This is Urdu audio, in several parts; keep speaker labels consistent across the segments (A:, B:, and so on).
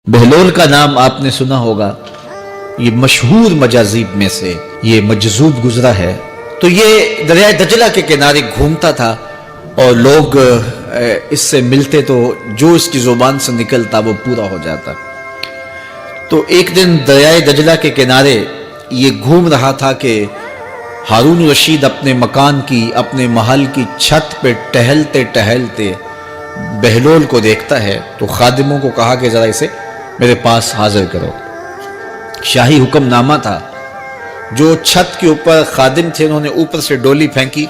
A: بہلول کا نام آپ نے سنا ہوگا، یہ مشہور مجاذیب میں سے یہ مجذوب گزرا ہے۔ تو یہ دریائے دجلہ کے کنارے گھومتا تھا اور لوگ اس سے ملتے تو جو اس کی زبان سے نکلتا وہ پورا ہو جاتا۔ تو ایک دن دریائے دجلہ کے کنارے یہ گھوم رہا تھا کہ ہارون رشید اپنے مکان کی، اپنے محل کی چھت پہ ٹہلتے ٹہلتے بہلول کو دیکھتا ہے، تو خادموں کو کہا کہ ذرا اسے میرے پاس حاضر کرو۔ شاہی حکم نامہ تھا۔ جو چھت کے اوپر خادم تھے انہوں نے اوپر سے ڈولی پھینکی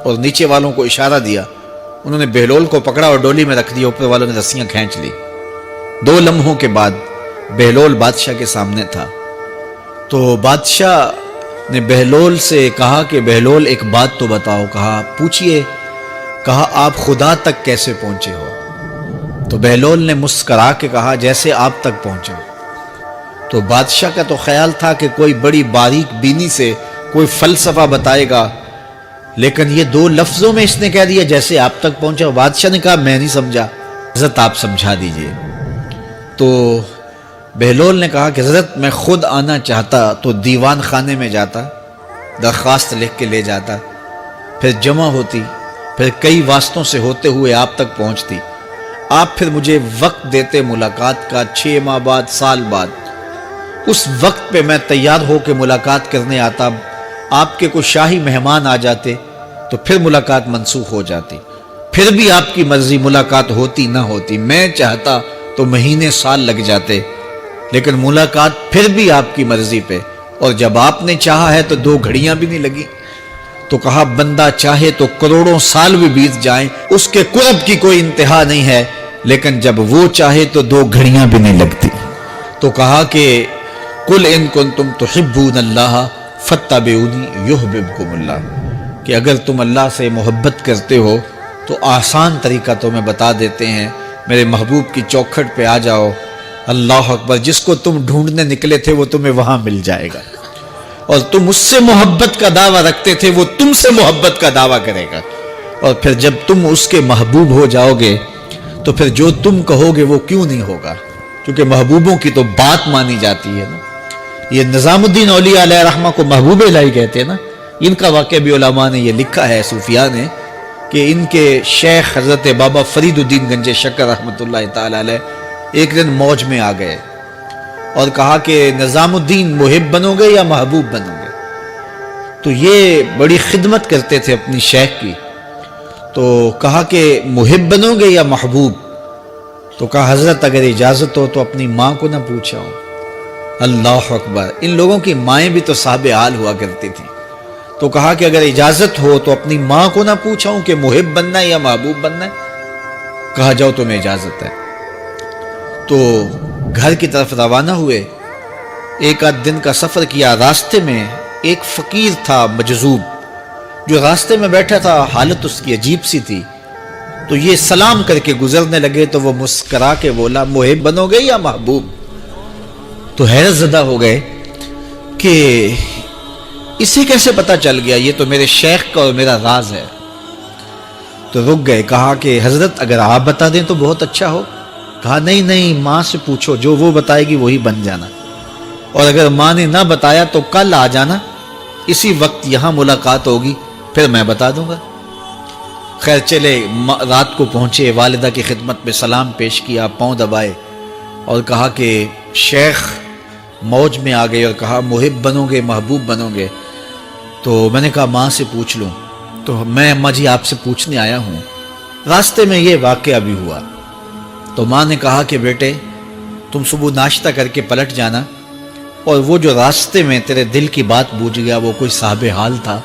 A: اور نیچے والوں کو اشارہ دیا، انہوں نے بہلول کو پکڑا اور ڈولی میں رکھ دیا، اوپر والوں نے رسیاں کھینچ لی۔ 2 لمحوں کے بعد بہلول بادشاہ کے سامنے تھا۔ تو بادشاہ نے بہلول سے کہا کہ بہلول ایک بات تو بتاؤ۔ کہا پوچھئے۔ کہا آپ خدا تک کیسے پہنچے ہو؟ تو بہلول نے مسکرا کے کہا جیسے آپ تک پہنچا۔ تو بادشاہ کا تو خیال تھا کہ کوئی بڑی باریک بینی سے کوئی فلسفہ بتائے گا، لیکن یہ 2 لفظوں میں اس نے کہہ دیا جیسے آپ تک پہنچا۔ بادشاہ نے کہا میں نہیں سمجھا، حضرت آپ سمجھا دیجئے۔ تو بہلول نے کہا کہ حضرت میں خود آنا چاہتا تو دیوان خانے میں جاتا، درخواست لکھ کے لے جاتا، پھر جمع ہوتی، پھر کئی واسطوں سے ہوتے ہوئے آپ تک پہنچتی، آپ پھر مجھے وقت دیتے ملاقات کا، 6 ماہ بعد، سال بعد۔ اس وقت پہ میں تیار ہو کے ملاقات کرنے آتا، آپ کے کوئی شاہی مہمان آ جاتے تو پھر ملاقات منسوخ ہو جاتی، پھر بھی آپ کی مرضی ملاقات ہوتی نہ ہوتی۔ میں چاہتا تو مہینے سال لگ جاتے، لیکن ملاقات پھر بھی آپ کی مرضی پہ، اور جب آپ نے چاہا ہے تو 2 گھڑیاں بھی نہیں لگی۔ تو کہا بندہ چاہے تو کروڑوں سال بھی بیت جائیں، اس کے قرب کی کوئی انتہا نہیں ہے، لیکن جب وہ چاہے تو 2 گھڑیاں بھی نہیں لگتی۔ تو کہا کہ قل ان کنتم تحبون اللہ فاتبعونی یحببکم اللہ، کہ اگر تم اللہ سے محبت کرتے ہو تو آسان طریقہ تمہیں بتا دیتے ہیں، میرے محبوب کی چوکھٹ پہ آ جاؤ، اللہ اکبر، جس کو تم ڈھونڈنے نکلے تھے وہ تمہیں وہاں مل جائے گا، اور تم اس سے محبت کا دعویٰ رکھتے تھے وہ تم سے محبت کا دعویٰ کرے گا، اور پھر جب تم اس کے محبوب ہو جاؤ گے تو پھر جو تم کہو گے وہ کیوں نہیں ہوگا، کیونکہ محبوبوں کی تو بات مانی جاتی ہے نا۔ یہ نظام الدین اولیاء علیہ رحمہ کو محبوب الہی کہتے ہیں نا۔ ان کا واقعہ بھی علماء نے یہ لکھا ہے، صوفیاء نے، کہ ان کے شیخ حضرت بابا فرید الدین گنج شکر رحمۃ اللہ تعالی علیہ ایک دن موج میں آ گئے اور کہا کہ نظام الدین محب بنو گے یا محبوب بنو گے؟ تو یہ بڑی خدمت کرتے تھے اپنی شیخ کی، تو کہا کہ محب بنو گے یا محبوب؟ تو کہا حضرت اگر اجازت ہو تو اپنی ماں کو نہ پوچھاؤں۔ اللہ اکبر، ان لوگوں کی مائیں بھی تو صاحب حال ہوا کرتی تھیں۔ تو کہا کہ اگر اجازت ہو تو اپنی ماں کو نہ پوچھاؤں کہ محب بننا ہے یا محبوب بننا ہے؟ کہا جاؤ تمہیں اجازت ہے۔ تو گھر کی طرف روانہ ہوئے، 1 دن کا سفر کیا۔ راستے میں ایک فقیر تھا مجذوب، جو راستے میں بیٹھا تھا، حالت اس کی عجیب سی تھی۔ تو یہ سلام کر کے گزرنے لگے تو وہ مسکرا کے بولا محب بنو گے یا محبوب؟ تو حیرت زدہ ہو گئے کہ اسے کیسے پتا چل گیا، یہ تو میرے شیخ کا اور میرا راز ہے۔ تو رک گئے، کہا کہ حضرت اگر آپ بتا دیں تو بہت اچھا ہو۔ کہا نہیں نہیں، ماں سے پوچھو، جو وہ بتائے گی وہی بن جانا، اور اگر ماں نے نہ بتایا تو کل آ جانا، اسی وقت یہاں ملاقات ہوگی، پھر میں بتا دوں گا۔ خیر چلے، رات کو پہنچے، والدہ کی خدمت میں سلام پیش کیا، پاؤں دبائے اور کہا کہ شیخ موج میں آ گئے اور کہا محب بنو گے محبوب بنو گے؟ تو میں نے کہا ماں سے پوچھ لوں۔ تو میں اماں جی آپ سے پوچھنے آیا ہوں، راستے میں یہ واقعہ بھی ہوا۔ تو ماں نے کہا کہ بیٹے تم صبح ناشتہ کر کے پلٹ جانا، اور وہ جو راستے میں تیرے دل کی بات بوجھ گیا وہ کوئی صاحب حال تھا،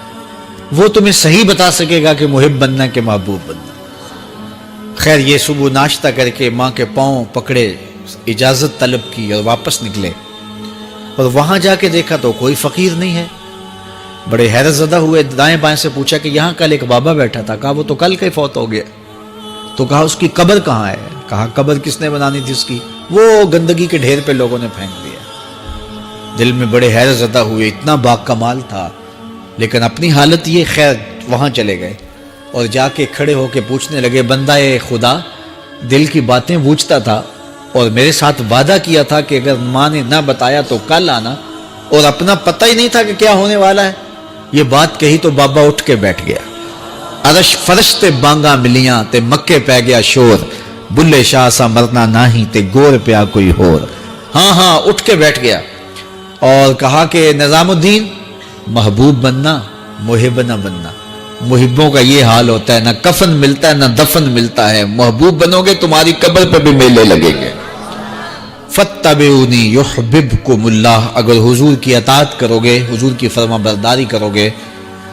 A: وہ تمہیں صحیح بتا سکے گا کہ محب بننا کہ محبوب بننا۔ خیر یہ صبح ناشتہ کر کے ماں کے پاؤں پکڑے، اجازت طلب کی اور واپس نکلے، اور وہاں جا کے دیکھا تو کوئی فقیر نہیں ہے۔ بڑے حیرت زدہ ہوئے، دائیں بائیں سے پوچھا کہ یہاں کل ایک بابا بیٹھا تھا۔ کہا وہ تو کل کا ہی فوت ہو گیا۔ تو کہا اس کی قبر کہاں ہے؟ کہا قبر کس نے بنانی تھی اس کی؟ وہ گندگی کے ڈھیر پہ لوگوں نے پھینک دیا۔ دل میں بڑے حیرت زدہ ہوئے، اتنا با کمال تھا، لیکن اپنی حالت یہ، خیر وہاں چلے گئے اور جا کے کھڑے ہو کے پوچھنے لگے بندہ خدا دل کی باتیں بوجھتا تھا، اور میرے ساتھ وعدہ کیا تھا کہ اگر ماں نے نہ بتایا تو کل آنا، اور اپنا پتہ ہی نہیں تھا کہ کیا ہونے والا ہے۔ یہ بات کہی تو بابا اٹھ کے بیٹھ گیا۔ عرش فرش تے بانگا ملیاں تے مکے پہ گیا شور، بلے شاہ سا مرنا نہیں تے گور پیا کوئی ہور۔ ہاں اٹھ کے بیٹھ گیا اور کہا کہ نظام الدین، محبوب بننا، محب نہ بننا۔ محبوں کا یہ حال ہوتا ہے، نہ کفن ملتا ہے نہ دفن ملتا ہے۔ محبوب بنو گے تمہاری قبر پہ بھی میلے لگیں گے۔ فَاتَّبِعُونِي يُحْبِبْكُمُ اللَّهُ، اگر حضور کی اطاعت کرو گے، حضور کی فرما برداری کرو گے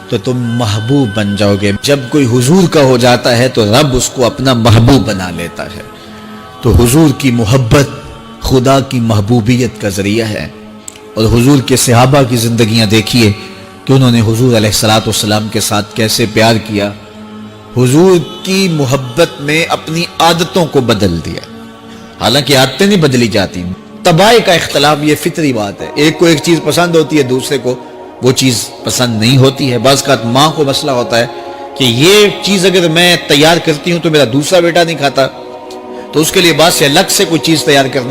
A: تو تم محبوب بن جاؤ گے۔ جب کوئی حضور کا ہو جاتا ہے تو رب اس کو اپنا محبوب بنا لیتا ہے۔ تو حضور کی محبت خدا کی محبوبیت کا ذریعہ ہے۔ اور حضور کے صحابہ کی زندگیاں دیکھیے کہ انہوں نے حضور علیہ الصلوۃ والسلام کے ساتھ کیسے پیار کیا، حضور کی محبت میں اپنی عادتوں کو بدل دیا۔ حالانکہ عادتیں نہیں بدلی جاتی، طباع کا اختلاف یہ فطری بات ہے۔ ایک کو ایک چیز پسند ہوتی ہے، دوسرے کو وہ چیز پسند نہیں ہوتی ہے۔ بعض اوقات ماں کو مسئلہ ہوتا ہے کہ یہ چیز اگر میں تیار کرتی ہوں تو میرا دوسرا بیٹا نہیں کھاتا، تو اس کے لیے بعض سے الگ سے کوئی چیز تیار کرنی۔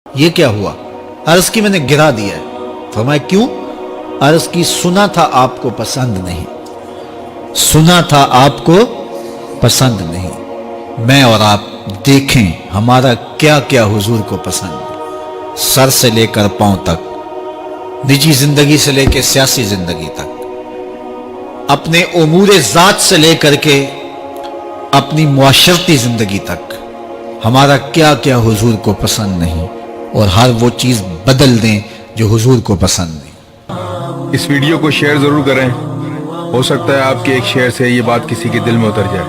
A: یہ کیا ہوا؟ عرض کی میں نے گرا دیا ہے۔ فرمایا کیوں؟ عرض کی سنا تھا آپ کو پسند نہیں، سنا تھا آپ کو پسند نہیں۔ میں اور آپ دیکھیں ہمارا کیا کیا حضور کو پسند ہے، سر سے لے کر پاؤں تک، نجی زندگی سے لے کے سیاسی زندگی تک، اپنے امور ذات سے لے کر کے اپنی معاشرتی زندگی تک، ہمارا کیا کیا حضور کو پسند نہیں، اور ہر وہ چیز بدل دیں جو حضور کو پسند نہیں۔
B: اس ویڈیو کو شیئر ضرور کریں، ہو سکتا ہے آپ کے ایک شیئر سے یہ بات کسی کے دل میں اتر جائے۔